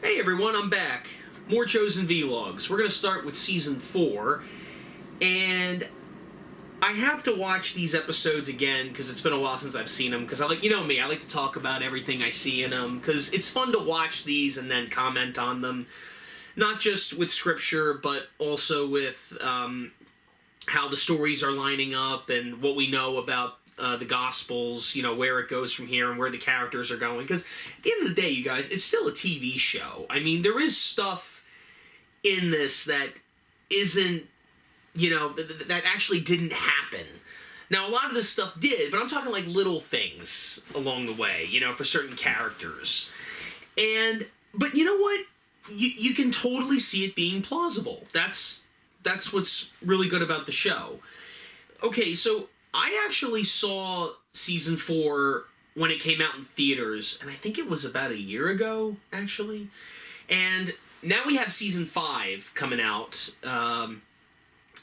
Hey everyone, I'm back. More Chosen Vlogs. We're going to start with Season 4, and I have to watch these episodes again because it's been a while since I've seen them, because you know me, I like to talk about everything I see in them, because it's fun to watch these and then comment on them, not just with scripture, but also with how the stories are lining up and what we know about the Gospels, you know, where it goes from here and where the characters are going. Because at the end of the day, you guys, it's still a TV show. I mean, there is stuff in this that isn't, you know, that actually didn't happen. Now, a lot of this stuff did, but I'm talking like little things along the way, you know, for certain characters. But you know what? You can totally see it being plausible. That's what's really good about the show. Okay, so I actually saw Season 4 when it came out in theaters, and I think it was about a year ago, actually. And now we have Season 5 coming out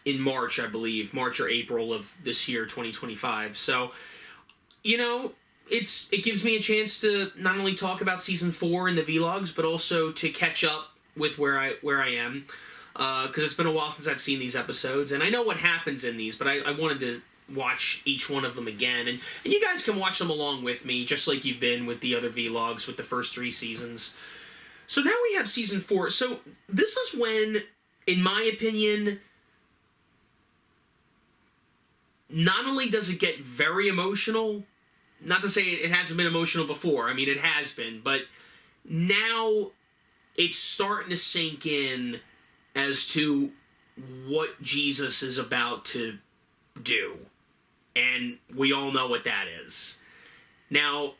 in March, I believe. March or April of this year, 2025. So, you know, it gives me a chance to not only talk about Season 4 in the vlogs, but also to catch up with where I am. Because it's been a while since I've seen these episodes, and I know what happens in these, but I wanted to watch each one of them again, and you guys can watch them along with me, just like you've been with the other vlogs with the first 3 seasons. So now we have Season 4. So this is when, in my opinion, not only does it get very emotional, not to say it hasn't been emotional before, I mean it has been, but now it's starting to sink in as to what Jesus is about to do. And we all know what that is. Now,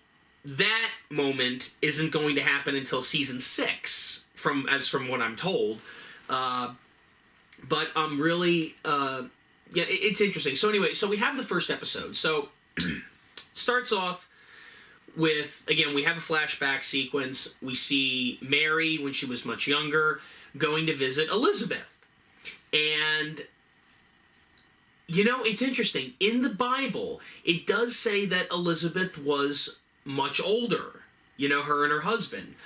that moment isn't going to happen until Season 6, from what I'm told. But I'm really... yeah, it's interesting. So anyway, so we have the first episode. So, starts off with, again, we have a flashback sequence. We see Mary, when she was much younger, going to visit Elizabeth. And, you know, it's interesting. In the Bible, it does say that Elizabeth was much older. You know, her and her husband.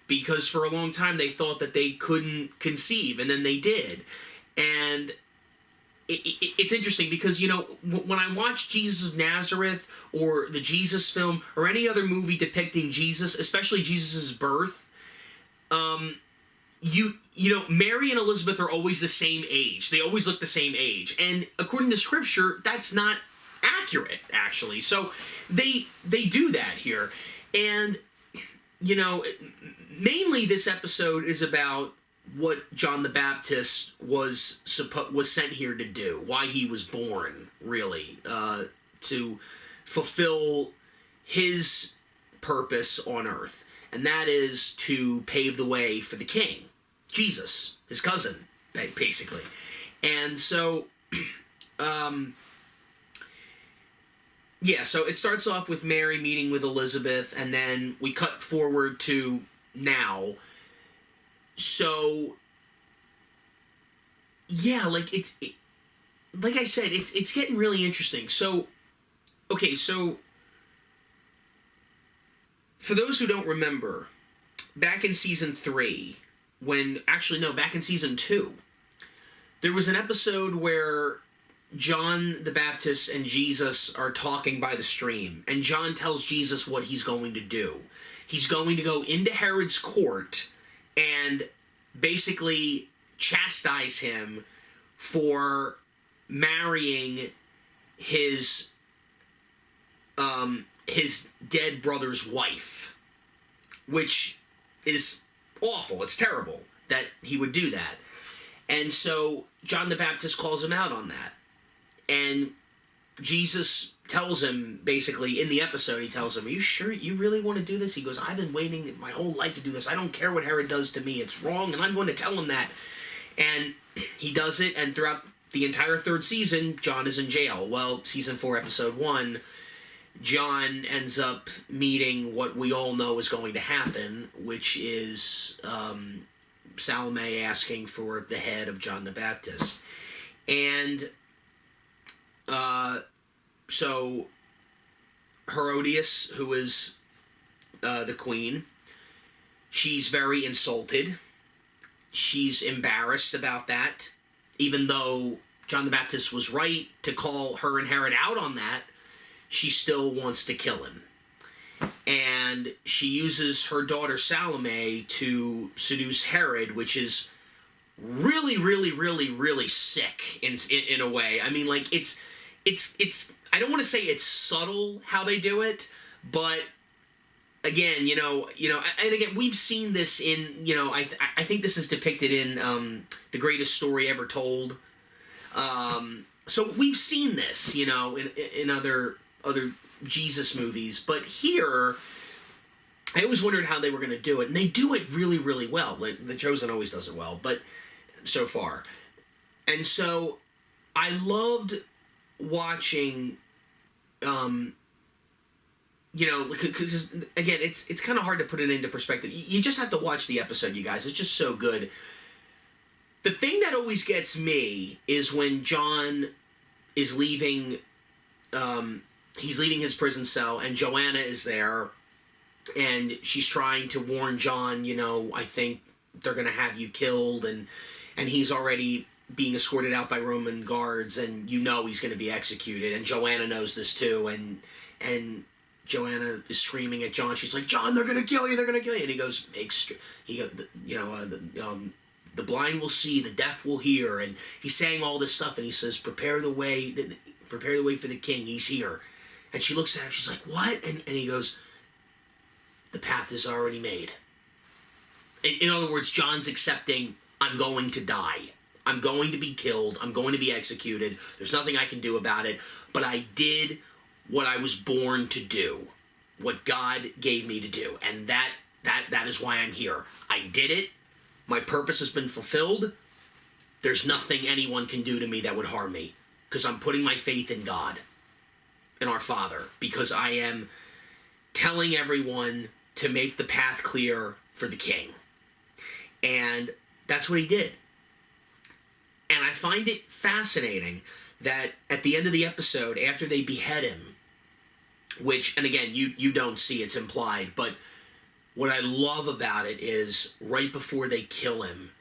Because for a long time they thought that they couldn't conceive, and then they did. And it's interesting because, you know, when I watch Jesus of Nazareth or the Jesus film or any other movie depicting Jesus, especially Jesus' birth, you know, Mary and Elizabeth are always the same age. They always look the same age. And according to Scripture, that's not accurate, actually. So they do that here. And, you know, mainly this episode is about what John the Baptist was sent here to do, why he was born, really, to fulfill his purpose on earth, and that is to pave the way for the king, Jesus, his cousin, basically. And so, yeah, so it starts off with Mary meeting with Elizabeth, and then we cut forward to now. So, yeah, like, like I said, it's getting really interesting. So, okay, so, for those who don't remember, back in Season 3, back in Season 2, there was an episode where John the Baptist and Jesus are talking by the stream, and John tells Jesus what he's going to do. He's going to go into Herod's court and basically chastise him for marrying his dead brother's wife, which is awful. It's terrible that he would do that. And so John the Baptist calls him out on that. And Jesus tells him, basically, in the episode, he tells him, "Are you sure you really want to do this?" He goes, "I've been waiting my whole life to do this. I don't care what Herod does to me. It's wrong, and I'm going to tell him that." And he does it, and throughout the entire 3rd season, John is in jail. Well, Season 4, Episode 1, John ends up meeting what we all know is going to happen, which is Salome asking for the head of John the Baptist. And so Herodias, who is the queen, She's very insulted. She's embarrassed about that, even though John the Baptist was right to call her and Herod out on that. She still wants to kill him. And she uses her daughter Salome to seduce Herod, which is really, really, really, really sick in a way. I mean, like, it's I don't want to say it's subtle how they do it, but again, and again, we've seen this in, I think this is depicted in The Greatest Story Ever Told. So we've seen this, in other Jesus movies, but here, I always wondered how they were going to do it, and they do it really, really well. Like, The Chosen always does it well, but so far. And so, I loved watching, because, again, it's kind of hard to put it into perspective. You just have to watch the episode, you guys. It's just so good. The thing that always gets me is when John is leaving, he's leaving his prison cell, and Joanna is there, and she's trying to warn John, I think they're going to have you killed, and he's already being escorted out by Roman guards, and he's going to be executed, and Joanna knows this too, and Joanna is screaming at John. She's like, John, they're going to kill you, they're going to kill you, and he goes, the blind will see, the deaf will hear, and he's saying all this stuff, and he says, prepare the way for the king, he's here. And she looks at him, she's like, what? And he goes, the path is already made. In other words, John's accepting, I'm going to die. I'm going to be killed. I'm going to be executed. There's nothing I can do about it. But I did what I was born to do. What God gave me to do. And that is why I'm here. I did it. My purpose has been fulfilled. There's nothing anyone can do to me that would harm me. Because I'm putting my faith in God. In our Father. Because I am telling everyone to make the path clear for the king. And that's what he did. And I find it fascinating that at the end of the episode, after they behead him, which, and again, you don't see, it's implied, but what I love about it is right before they kill him,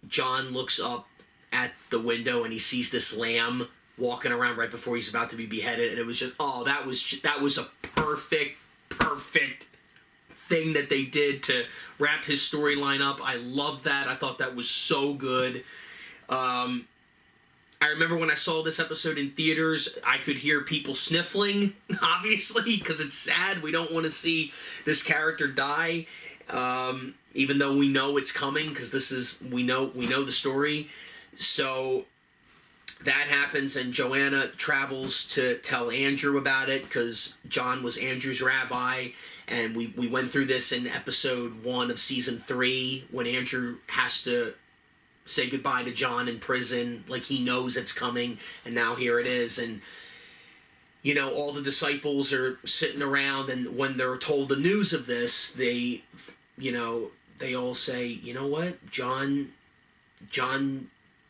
John looks up at the window and he sees this lamb walking around right before he's about to be beheaded, and it was just, that was a perfect thing that they did to wrap his storyline up. I love that. I thought that was so good. I remember when I saw this episode in theaters, I could hear people sniffling, obviously, because it's sad. We don't want to see this character die, even though we know it's coming, because we know the story. So that happens, and Joanna travels to tell Andrew about it, because John was Andrew's rabbi, and we went through this in episode 1 of season 3, when Andrew has to say goodbye to John in prison, like he knows it's coming, and now here it is, and all the disciples are sitting around, and when they're told the news of this, they all say, you know what, John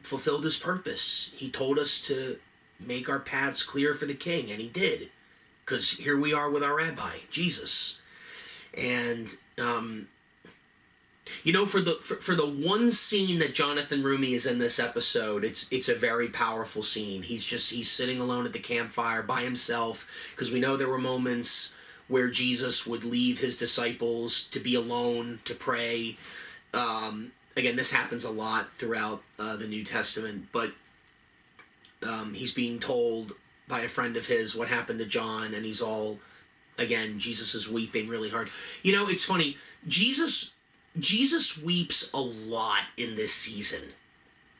fulfilled his purpose. He told us to make our paths clear for the king, and he did, because here we are with our rabbi, Jesus. And for the one scene that Jonathan Rumi is in this episode, it's a very powerful scene. He's sitting alone at the campfire by himself, because we know there were moments where Jesus would leave his disciples to be alone to pray. Again, this happens a lot throughout the New Testament, but he's being told by a friend of his what happened to John, and Jesus is weeping really hard. It's funny, Jesus weeps a lot in this season,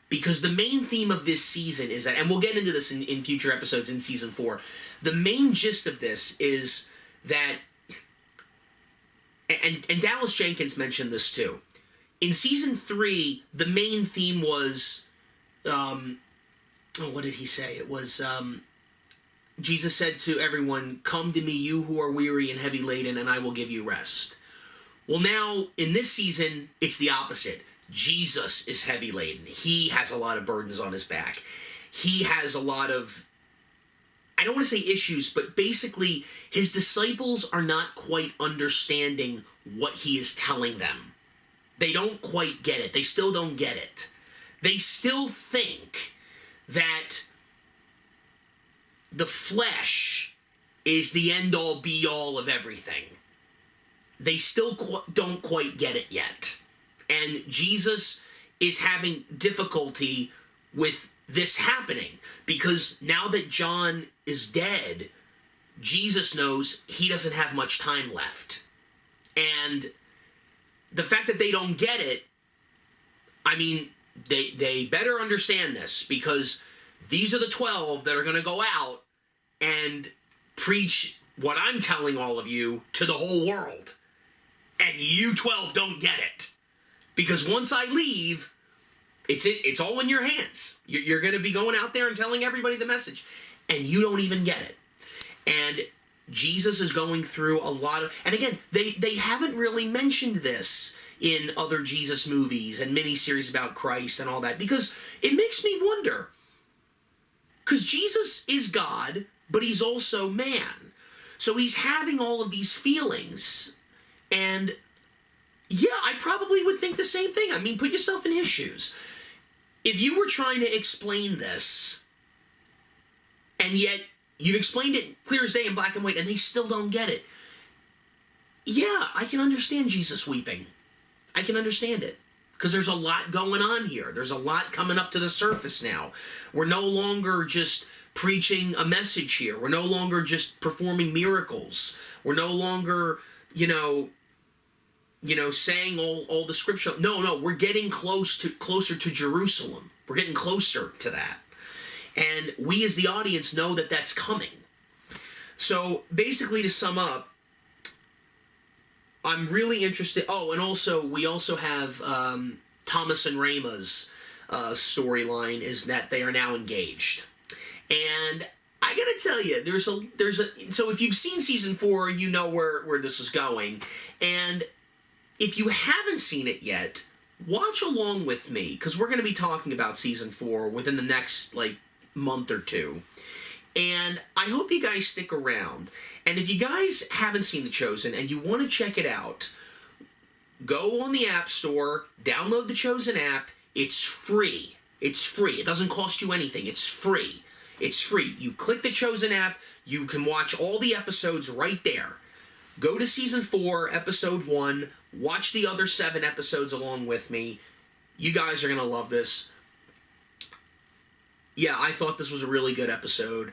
because the main theme of this season is that, and we'll get into this in future episodes in season 4, the main gist of this is that, and Dallas Jenkins mentioned this too, in season 3, the main theme was, what did he say? It was, Jesus said to everyone, come to me, you who are weary and heavy laden, and I will give you rest. Well, now, in this season, it's the opposite. Jesus is heavy laden. He has a lot of burdens on his back. He has a lot of, I don't want to say issues, but basically, his disciples are not quite understanding what he is telling them. They don't quite get it. They still don't get it. They still think that the flesh is the end-all, be-all of everything. They still don't quite get it yet. And Jesus is having difficulty with this happening, because now that John is dead, Jesus knows he doesn't have much time left. And the fact that they don't get it, I mean, they better understand this, because these are the 12 that are going to go out and preach what I'm telling all of you to the whole world. And you 12 don't get it. Because once I leave, it's all in your hands. You're going to be going out there and telling everybody the message. And you don't even get it. And Jesus is going through a lot of... And again, they haven't really mentioned this in other Jesus movies and miniseries about Christ and all that, because it makes me wonder. Because Jesus is God, but he's also man. So he's having all of these feelings. And yeah, I probably would think the same thing. I mean, put yourself in his shoes. If you were trying to explain this, and yet you've explained it clear as day in black and white, and they still don't get it. Yeah, I can understand Jesus weeping. I can understand it. Because there's a lot going on here. There's a lot coming up to the surface now. We're no longer just preaching a message here. We're no longer just performing miracles. We're no longer, saying all the scripture. No, we're getting closer to Jerusalem. We're getting closer to that. And we as the audience know that that's coming. So basically, to sum up, I'm really interested. Oh, and also, we also have Thomas and Rhema's storyline is that they are now engaged. And I gotta tell you, so if you've seen season 4, you know where this is going. And if you haven't seen it yet, watch along with me, because we're going to be talking about season 4 within the next, month or two. And I hope you guys stick around. And if you guys haven't seen The Chosen and you want to check it out, go on the App Store, download the Chosen app. It's free. It's free. It doesn't cost you anything. It's free. It's free. You click the Chosen app, you can watch all the episodes right there. Go to season 4, episode 1, watch the other 7 episodes along with me. You guys are going to love this. Yeah, I thought this was a really good episode.